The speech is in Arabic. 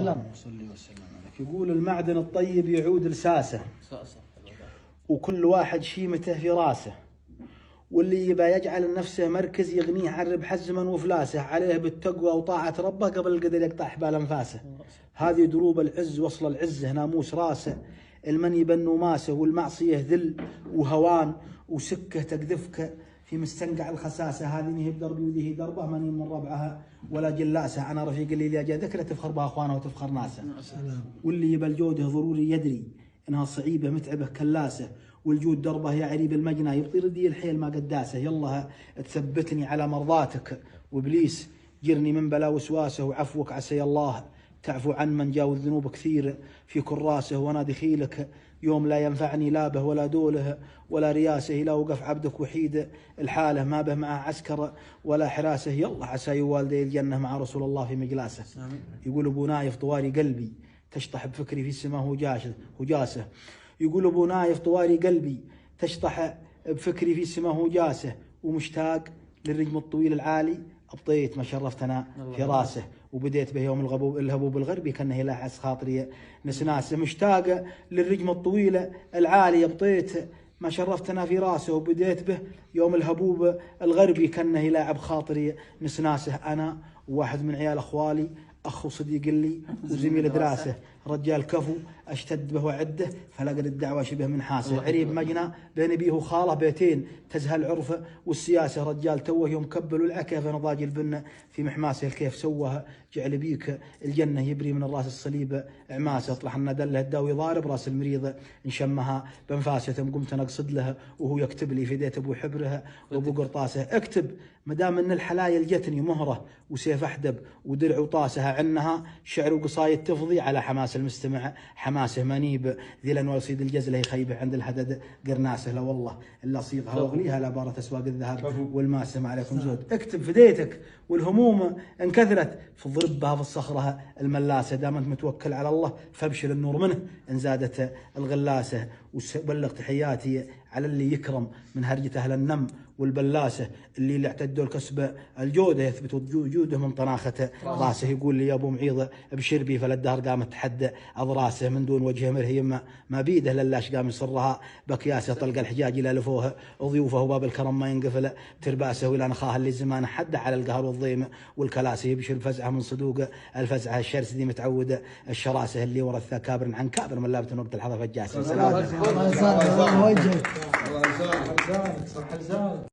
اللهم صل وسلم عليك. يقول المعدن الطيب يعود لساسه، وكل واحد شيمته في راسه، واللي يبى يجعل لنفسه مركز يغنيه عن ربح الزمن وفلاسه، عليه بالتقوى وطاعة ربه قبل القدر يقطع حبال انفاسه. هذه دروب العز وصل العزه ناموس راسه، المن يبنو ماسه، والمعصيه ذل وهوان وسكه تقذفك في مستنقع الخساسه. هذه ما هي بدربي وذي هي دربه، ماني من ربعها ولا جلاسه. انا رفيق اللي جاء ذكره تفخر بها اخوانه وتفخر ناسه. واللي يبى الجوده ضروري يدري انها صعيبه متعبه كلاسه، والجود دربه يا عريب المجنى يبطي ردي الحيل ما قداسه. يلا تثبتني على مرضاتك وابليس جرني من بلا وسواسه، وعفوك عسى الله تعفو عن من جاوز ذنوب كثير في كراسه. وانا دخيلك يوم لا ينفعني لا به ولا دوله ولا رياسه، لا وقف عبدك وحيد الحاله ما به معه عسكر ولا حراسه. يلا عسى والدي الجنه مع رسول الله في مجلاسه. يقول ابو نايف طواري قلبي تشطح بفكري في السماء هجاسه. يقول ابو نايف طواري قلبي تشطح بفكري في السماء هجاسه، ومشتاق للرجم الطويل العالي ابطيت ما شرفتنا في راسه. وبديت به يوم الهبوب الغربي كانه يلاحس خاطري نسناسه. مشتاق للرجم الطويل العالي ابطيت ما شرفتنا في راسه، وبديت به يوم الهبوب الغربي كانه يلاعب خاطري نسناسه. انا وواحد من عيال اخوالي اخ وصديق لي وزميل دراسه، رجال كفو اشتد به وعده فلقد الدعوه شبه من حاسه. عريب مجنى بين بيه وخاله بيتين تزهل عرفه والسياسه، رجال توه يوم كبلوا العكا نضاج البنه في محماسه. الكيف سوها جعل بيك الجنه يبري من الراس الصليب عماسه. اطلع لنا دله الداوي ضارب راس المريضه نشمها بانفاسه. قمت انا اقصد لها وهو يكتب لي في ديت ابو حبرها وابو قرطاسه. اكتب مدام ان الحلايل جتني مهره وسيف احدب ودرع وطاسها، عنها شعر وقصايد تفضي على حماس المستمع حماسه. منيب ذي الانوار صيد الجزله يخيبه عند الحدد قرناسه. لا والله الا صيغها واغليها لا بارة اسواق الذهب والماسه. ما عليكم زود. اكتب فديتك والهموم انكثرت فضرب بها في الصخره الملاسه. دام انت متوكل على الله فابشر النور منه ان زادت الغلاسه. وبلغ تحياتي على اللي يكرم من هرجه اهل النم والبلاسه، اللي اعتدوا الكسب الجوده يثبت وجوده من طناخه راسه. يقول لي يا ابو معيضه ابشر بي فلا الدهر قامت تحدى اضراسه، من دون وجه مرهي ما بيده للاش قام يصرها بكياسه. طلق الحجاج الى لفوه ضيوفه وباب الكرم ما ينقفل ترباسه، والى نخاه اللي زمان حد على القهر والضيم والكلاسه. يبشر بفزعه من صدوق الفزعه، الشرس ذي متعود الشراسه، اللي ورث كابر عن كابر من لابته وقت الحظر فجاسه. الله يسلمك. الله يسلمك.